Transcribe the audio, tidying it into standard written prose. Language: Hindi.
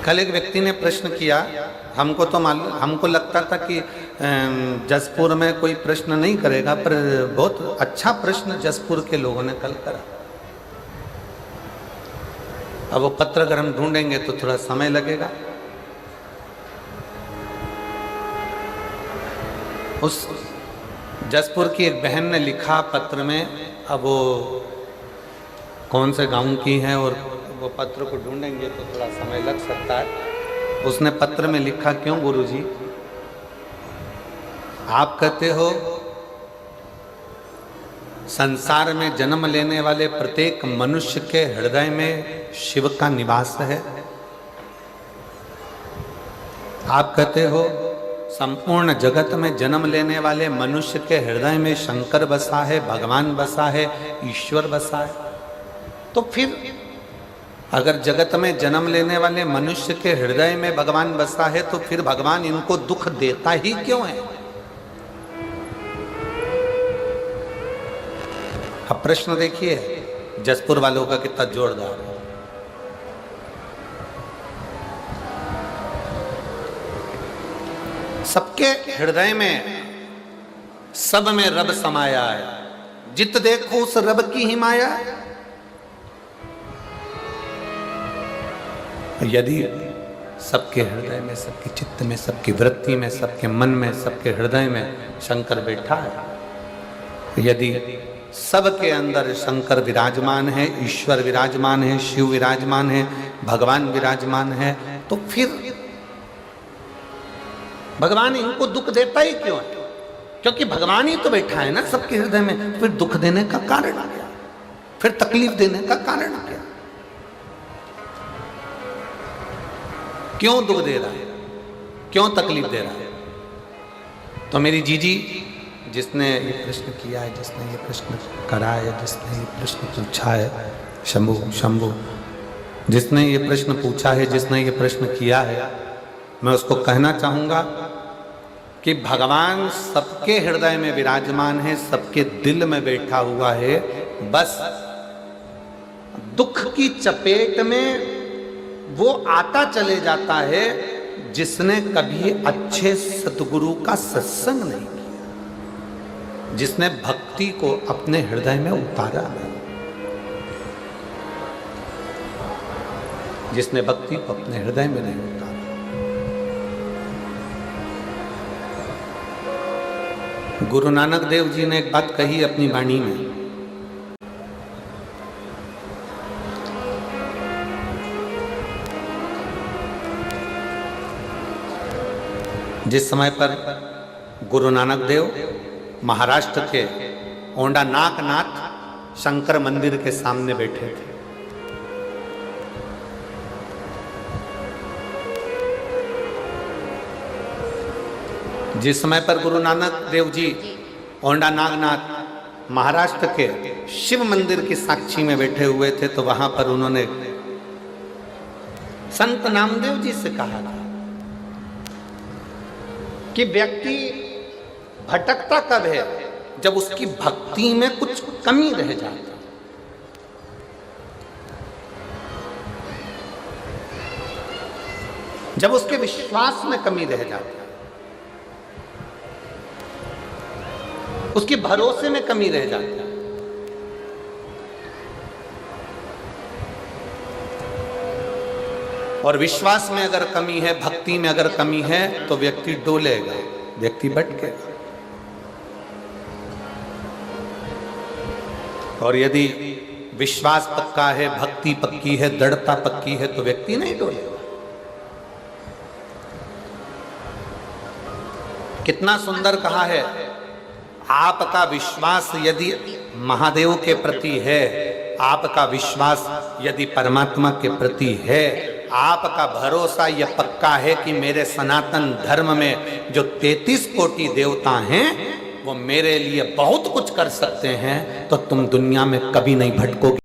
कल एक व्यक्ति ने प्रश्न किया, हमको लगता था कि जसपुर में कोई प्रश्न नहीं करेगा, पर बहुत अच्छा प्रश्न जसपुर के लोगों ने कल करा। अब वो पत्र अगर हम ढूंढेंगे तो थोड़ा समय लगेगा। उस जसपुर की एक बहन ने लिखा पत्र में, अब वो कौन से गांव की है और वो पत्र को ढूंढेंगे तो थोड़ा समय लग सकता है। उसने पत्र में लिखा, क्यों गुरुजी, आप कहते हो संसार में जन्म लेने वाले प्रत्येक मनुष्य के हृदय में शिव का निवास है। आप कहते हो संपूर्ण जगत में जन्म लेने वाले मनुष्य के हृदय में शंकर बसा है, भगवान बसा है, ईश्वर बसा है। तो फिर अगर जगत में जन्म लेने वाले मनुष्य के हृदय में भगवान बसा है तो फिर भगवान इनको दुख देता ही क्यों है? अब प्रश्न देखिए जसपुर वालों का कितना जोरदार है। सबके हृदय में सब में रब समाया है, जित देखो उस रब की ही माया है। यदि सबके हृदय में, सबके चित्त में, सबकी वृत्ति में, सबके मन में, सबके हृदय में शंकर बैठा है, यदि सबके अंदर शंकर विराजमान है, ईश्वर विराजमान है, शिव विराजमान है, भगवान विराजमान है, तो फिर भगवान इनको दुख देता ही क्यों है? क्योंकि भगवान ही तो बैठा है ना सबके हृदय में। फिर दुख देने का कारण क्या? फिर तकलीफ देने का कारण क्या? क्यों दुख दे रहा है, क्यों तकलीफ दे रहा है? तो मेरी जीजी जिसने ये प्रश्न किया है, जिसने ये प्रश्न करा है, जिसने ये प्रश्न पूछा है, शंभू जिसने ये प्रश्न पूछा है, जिसने ये प्रश्न किया है, मैं उसको कहना चाहूँगा कि भगवान सबके हृदय में विराजमान है, सबके दिल में बैठा हुआ है। बस दुख की चपेट में वो आता चले जाता है जिसने कभी अच्छे सतगुरु का सत्संग नहीं किया, जिसने भक्ति को अपने हृदय में उतारा नहीं, जिसने भक्ति को अपने हृदय में नहीं उतारा। गुरु नानक देव जी ने एक बात कही अपनी वाणी में, जिस समय पर गुरु नानक देव महाराष्ट्र के ओंडा नागनाथ शंकर मंदिर के सामने बैठे थे, जिस समय पर गुरु नानक देव जी ओंडा नागनाथ महाराष्ट्र के शिव मंदिर की साक्षी में बैठे हुए थे, तो वहां पर उन्होंने संत नामदेव जी से कहा था कि व्यक्ति भटकता कब है? जब उसकी भक्ति में कुछ कमी रह जाती, जब उसके विश्वास में कमी रह जाती, उसके भरोसे में कमी रह जाती है। और विश्वास में अगर कमी है, भक्ति में अगर कमी है, तो व्यक्ति डोलेगा, व्यक्ति भटकेगा। और यदि विश्वास पक्का है, भक्ति पक्की है, दृढ़ता पक्की है, तो व्यक्ति नहीं डोलेगा। कितना सुंदर कहा है, आपका विश्वास यदि महादेव के प्रति है, आपका विश्वास यदि परमात्मा के प्रति है, आपका भरोसा यह पक्का है कि मेरे सनातन धर्म में जो 33 कोटि देवता हैं वो मेरे लिए बहुत कुछ कर सकते हैं, तो तुम दुनिया में कभी नहीं भटकोगे।